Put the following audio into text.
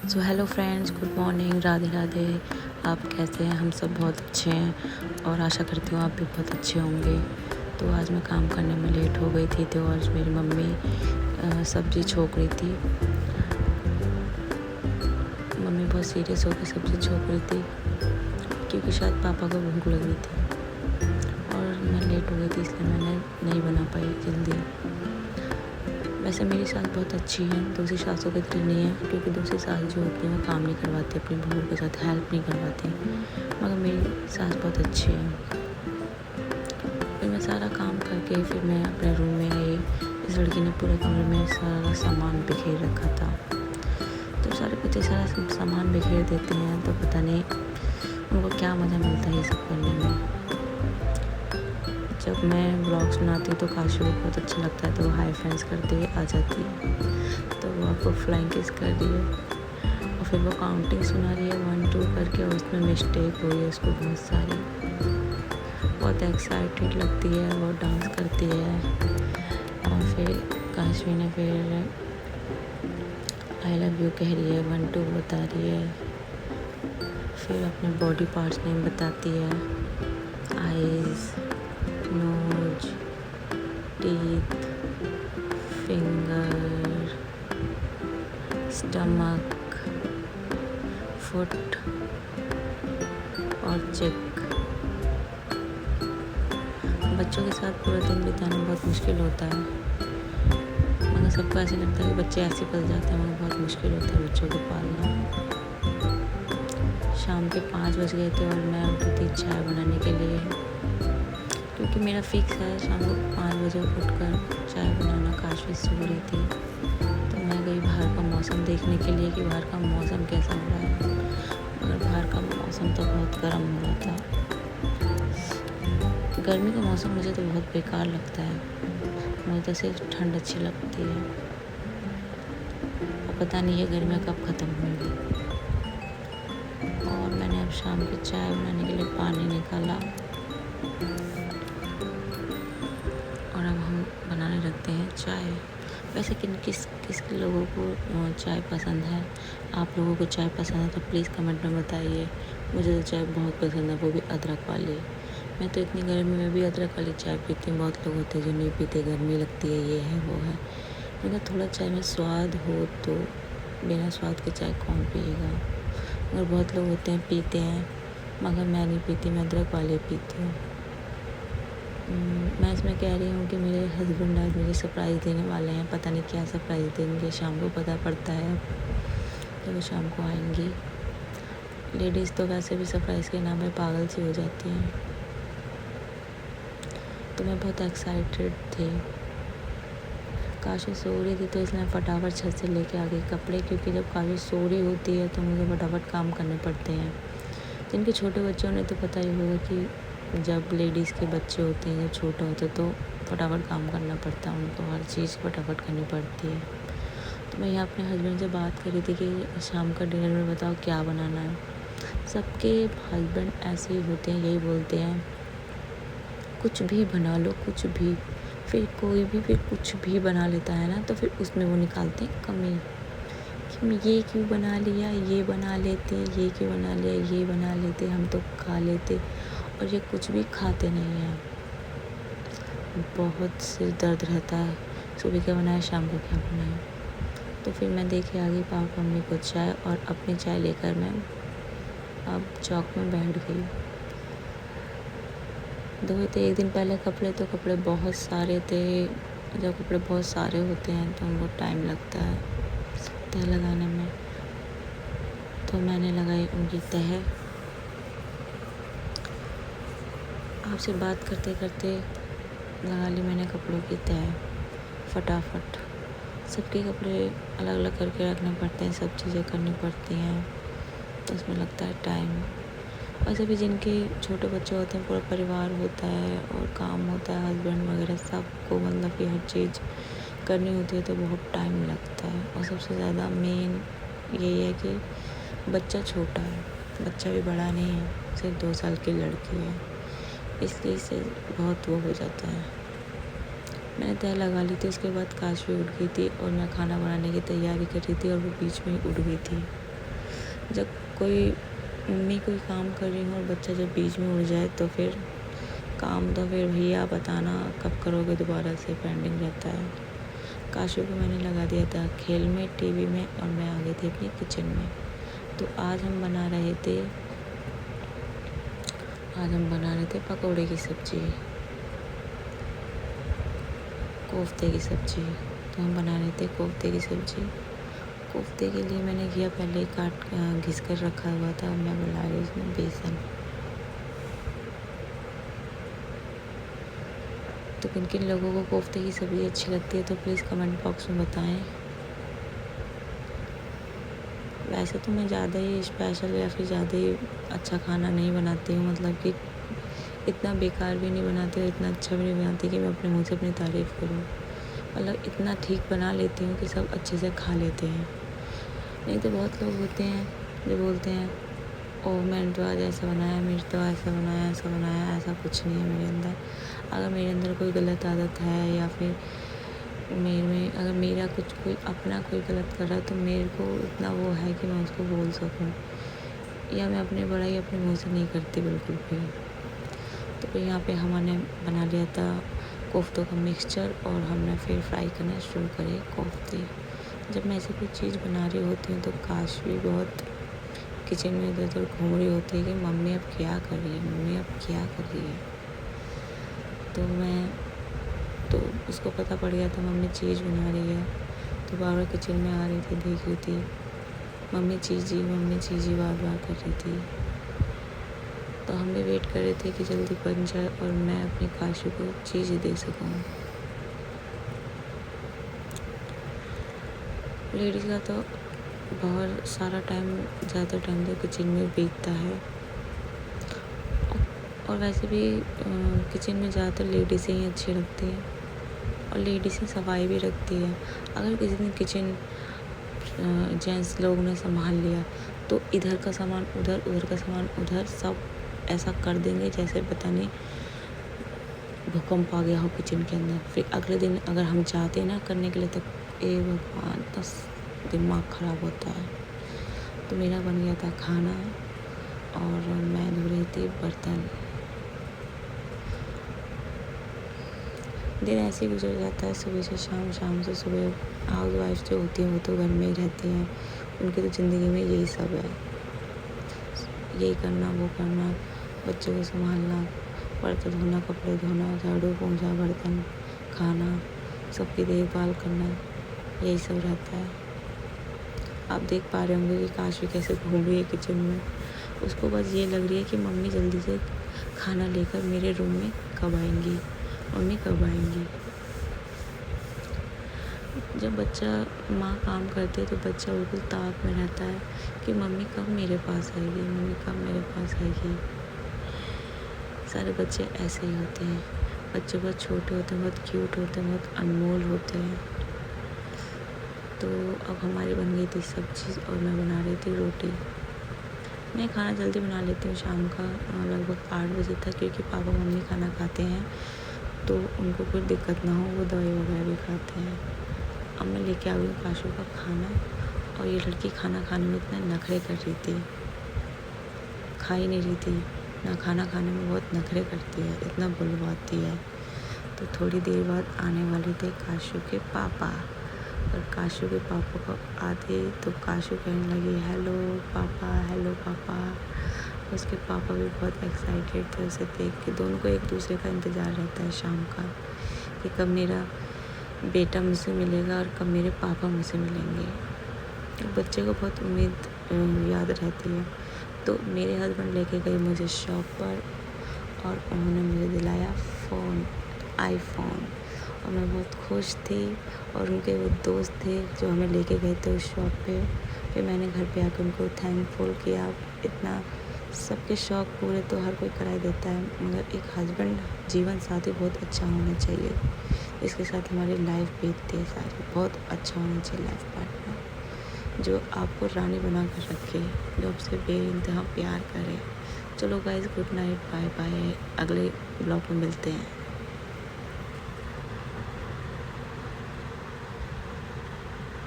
So hello friends, good morning, Radhe Radhe. आप कैसे हैं? हम सब बहुत अच्छे हैं और आशा करती हूँ आप भी बहुत अच्छे होंगे। तो आज मैं काम करने में लेट हो गई थी, तो आज मेरी मम्मी सब्ज़ी छोक रही थी। मम्मी बहुत सीरियस होकर सब्ज़ी छोक रही थी क्योंकि शायद पापा को भूख लग रही थी और मैं लेट हो गई थी, इसलिए मैंने नहीं बना पाई जल्दी। वैसे मेरी सास बहुत अच्छी है, दूसरी सासों की तरह नहीं है, क्योंकि दूसरी सास जो होती है वो काम नहीं करवाती, अपनी बहू के साथ हेल्प नहीं करवाती, मगर मेरी सास बहुत अच्छी है। फिर मैं सारा काम करके फिर मैं अपने रूम में आई। इस लड़की ने पूरे कमरे में सारा सामान बिखेर रखा था। तो सारे बच्चे सारा सामान बिखेर देते हैं तो पता नहीं उनको क्या मज़ा मिलता है ये सब करने में। जब मैं ब्लॉग सुनाती हूँ तो काशू को बहुत अच्छा लगता है, तो वो हाय फ्रेंड्स करते हुए आ जाती है, तो वो आपको फ्लाइंग किस कर रही है और फिर वो काउंटिंग सुना रही है 1 2 करके, और उसमें मिस्टेक हुई है उसको बहुत सारी। बहुत एक्साइटेड लगती है, वो डांस करती है। और फिर काशवी ने फिर आई लव यू कह रही है, 1 2 बता रही है। फिर अपने बॉडी पार्ट्स नेम बताती है, eyes, nose, teeth, finger, stomach, foot और चिक। बच्चों के साथ पूरा दिन बिताना बहुत मुश्किल होता है, मगर सबको ऐसे लगता है कि बच्चे ऐसे पल जाते हैं, मगर बहुत मुश्किल होता है बच्चों को पालना। शाम के 5 बज गए थे और मैं उठी थी चाय बनाने के लिए, क्योंकि मेरा फिक्स है शाम को 5 बजे उठकर चाय बनाना। काशवी सो रही थी तो मैं गई बाहर का मौसम देखने के लिए कि बाहर का मौसम कैसा हो रहा है, मगर बाहर का मौसम तो बहुत गर्म हो रहा था। गर्मी का मौसम मुझे तो बहुत बेकार लगता है, मुझे तो सिर्फ ठंड अच्छी लगती है और पता नहीं ये गर्मियाँ कब ख़त्म होंगी। और मैंने अब शाम की चाय बनाने के लिए पानी निकाला और अब हम बनाने लगते हैं चाय। वैसे किस लोगों को चाय पसंद है? आप लोगों को चाय पसंद है तो प्लीज़ कमेंट में बताइए। मुझे तो चाय बहुत पसंद है, वो भी अदरक वाली। मैं तो इतनी गर्मी में भी अदरक वाली चाय पीती हूँ। बहुत लोग होते हैं जो नहीं पीते, गर्मी लगती है, ये है वो है, मगर थोड़ा चाय में स्वाद हो तो बिना स्वाद के चाय कौन पिएगा। मगर बहुत लोग होते हैं पीते हैं, मगर मैं नहीं पीती, मैं अदरक वाली पीती हूँ। मैं इसमें कह रही हूँ कि मेरे हस्बैंड आज मुझे सरप्राइज़ देने वाले हैं, पता नहीं क्या सरप्राइज़ देंगे, शाम को पता पड़ता है जब वो शाम को आएंगी। लेडीज़ तो वैसे भी सरप्राइज़ के नाम पे पागल सी हो जाती हैं। तो मैं बहुत एक्साइटेड थी। काशवी सो रही थी तो इसलिए फटाफट छत से लेके आ गई कपड़े, क्योंकि जब काशवी सो रही होती है तो मुझे फटाफट काम करने पड़ते हैं। जिनके छोटे बच्चे उन्हें तो पता ही होगा कि जब लेडीज़ के बच्चे होते हैं, जब छोटे होते हैं तो फटाफट काम करना पड़ता है, उनको हर चीज़ फटाफट करनी पड़ती है। तो मैं यहाँ अपने हस्बैंड से बात कर रही थी कि शाम का डिनर में बताओ क्या बनाना है। सबके हस्बैंड ऐसे ही होते हैं, यही बोलते हैं कुछ भी बना लो, कुछ भी। फिर कोई भी फिर कुछ भी बना लेता है ना, तो फिर उसमें वो निकालते हैं कमी कि ये क्यों बना लिया, ये बना लेते, ये क्यों बना लिया, ये बना लेते, हम तो खा लेते, और ये कुछ भी खाते नहीं हैं। बहुत सिर दर्द रहता है, सुबह क्या बनाया, शाम को क्या बनाया। तो फिर मैं देखे आ गई पापा मम्मी को चाय, और अपनी चाय लेकर मैं अब चौक में बैठ गई। धोए थे एक दिन पहले कपड़े, तो कपड़े बहुत सारे थे। जब कपड़े बहुत सारे होते हैं तो उनको टाइम लगता है तह लगाने में, तो मैंने लगाई उनकी तह। आपसे बात करते करते लगा ली मैंने कपड़ों की तह फटाफट। सबके कपड़े अलग अलग करके रखने पड़ते हैं, सब चीज़ें करनी पड़ती हैं, तो उसमें लगता है टाइम। वैसे भी जिनके छोटे बच्चे होते हैं, पूरा परिवार होता है और काम होता है, हस्बैंड वगैरह सबको मतलब कि हर चीज़ करनी होती है, तो बहुत टाइम लगता है। और सबसे ज़्यादा मेन यही है कि बच्चा छोटा है, बच्चा भी बड़ा नहीं है, सिर्फ 2 साल की लड़की है, इसलिए इसे बहुत वो हो जाता है। मैंने तह लगा ली थी, उसके बाद काशवी उठ गई थी और मैं खाना बनाने की तैयारी कर रही थी और वो बीच में ही उठ गई थी। जब कोई मम्मी कोई काम कर रही हूँ और बच्चा जब बीच में उड़ जाए तो फिर काम तो फिर भैया बताना कब करोगे, दोबारा से पेंडिंग रहता है। काशू को मैंने लगा दिया था खेल में, टीवी में, और मैं आ गई थी अपनी किचन में। तो आज हम बना रहे थे पकोड़े की सब्ज़ी, कोफ्ते की सब्ज़ी। तो हम बना रहे थे कोफ्ते की सब्ज़ी। कोफ्ते के लिए मैंने घिया पहले घिस कर रखा हुआ था। मैं मिला रही हूँ उसमें बेसन। तो किन किन लोगों को कोफ्ते की सब्ज़ी अच्छी लगती है तो प्लीज़ कमेंट बॉक्स में बताएं। वैसे तो मैं ज़्यादा ही स्पेशल या फिर ज़्यादा ही अच्छा खाना नहीं बनाती हूँ, मतलब कि इतना बेकार भी नहीं बनाती और इतना अच्छा भी नहीं बनाती कि मैं अपने मुँह से अपनी तारीफ़ करूँ। मतलब इतना ठीक बना लेती हूँ कि सब अच्छे से खा लेते हैं। नहीं तो बहुत लोग होते हैं जो बोलते हैं ओह मैंने तो आज ऐसा बनाया, मेरे तो ऐसा बनाया। ऐसा कुछ नहीं है मेरे अंदर। अगर मेरे अंदर कोई गलत आदत है या फिर अगर मेरा कुछ कोई अपना कोई गलत कर रहा है तो मेरे को इतना वो है कि मैं उसको बोल सकूं, या मैं अपनी बड़ाई अपने मुँह से नहीं करती बिल्कुल भी। तो फिर यहाँ पे हमने बना लिया था कोफ्तों का मिक्सचर और हमने फिर फ्राई करना शुरू करे कोफ्ते। जब मैं ऐसी कोई चीज़ बना रही होती हूँ तो काश भी बहुत किचन में इधर उधर घूम रही होती है कि मम्मी अब क्या कर रही है। तो उसको पता पड़ गया था मम्मी चीज़ बना रही है। तो बार बार किचन में आ रही थी, देख रही थी मम्मी चीज़ी बार कर रही थी। तो हम भी वेट कर रहे थे कि जल्दी बन जाए और मैं अपनी काशू को चीज़ दे सकूँ। लेडीज़ का तो बहुत सारा टाइम, ज़्यादा टाइम तो किचन में बीतता है। और वैसे भी किचन में ज़्यादातर लेडीज़ ही अच्छी लगती है और लेडीज़ ही सफाई भी रखती है। अगर किसी दिन किचन जेंट्स लोग ने संभाल लिया तो इधर का सामान उधर का सामान उधर, सब ऐसा कर देंगे जैसे पता नहीं भूकंप आ गया हो किचन के अंदर। फिर अगले दिन अगर हम जाते ना करने के लिए तो ए भगवान, बस दिमाग ख़राब होता है। तो मेरा बन गया था खाना और मैं धो रही थी बर्तन। दिन ऐसे ही गुजर जाता है, सुबह से शाम, शाम से सुबह। हाउस वाइफ जो होती हैं वो तो घर में ही रहती हैं, उनकी तो ज़िंदगी में यही सब है, यही करना वो करना, बच्चों को संभालना, बर्तन धोना, कपड़े धोना, झाड़ू पोंछा, बर्तन, खाना, सबकी देखभाल करना, यही सब रहता है। आप देख पा रहे होंगे कि काशी कैसे घूम रही है किचन में। उसको बस ये लग रही है कि मम्मी जल्दी से खाना लेकर मेरे रूम में कब आएंगी। जब बच्चा माँ काम करती है तो बच्चा बिल्कुल ताक में रहता है कि मम्मी कब मेरे पास आएगी। सारे बच्चे ऐसे ही होते हैं। बच्चे बहुत छोटे होते हैं, बहुत क्यूट होते हैं, बहुत अनमोल होते हैं। तो अब हमारी बन गई थी सब्ज़ी और मैं बना रही थी रोटी। मैं खाना जल्दी बना लेती हूँ शाम का, लगभग 8 बजे तक, क्योंकि पापा मम्मी खाना खाते हैं तो उनको कोई दिक्कत ना हो, वो दवाई वगैरह भी खाते हैं। अब मैं लेके आ गई काशू का खाना और ये लड़की खाना खाने में इतना नखरे कर रही थी, खा ही नहीं रही थी ना। खाना खाने में बहुत नखरे करती है, इतना बुलवाती है। तो थोड़ी देर बाद आने वाले थे काशू के पापा, और काशू के पापा को आते तो काशू कहने लगी हेलो पापा। उसके पापा भी बहुत एक्साइटेड थे उसे देख के। दोनों को एक दूसरे का इंतज़ार रहता है शाम का कि कब मेरा बेटा मुझसे मिलेगा और कब मेरे पापा मुझसे मिलेंगे। तो बच्चे को बहुत उम्मीद याद रहती है। तो मेरे हस्बैंड लेके गए मुझे शॉप पर और उन्होंने मुझे दिलाया आईफोन और मैं बहुत खुश थी। और उनके वो दोस्त थे जो हमें लेके गए थे उस शॉप पे। फिर मैंने घर पे आकर उनको थैंकफुल किया। इतना सबके शौक़ पूरे तो हर कोई करा देता है, मगर एक हस्बैंड जीवन साथी बहुत अच्छा होना चाहिए, इसके साथ हमारी लाइफ बीतती है सारी। बहुत अच्छा होना चाहिए लाइफ पार्टनर, जो आपको रानी बना कर रखे, जो आपसे बेइंतहा प्यार करे। चलो guys, good night, bye bye. अगले ब्लॉग में मिलते हैं।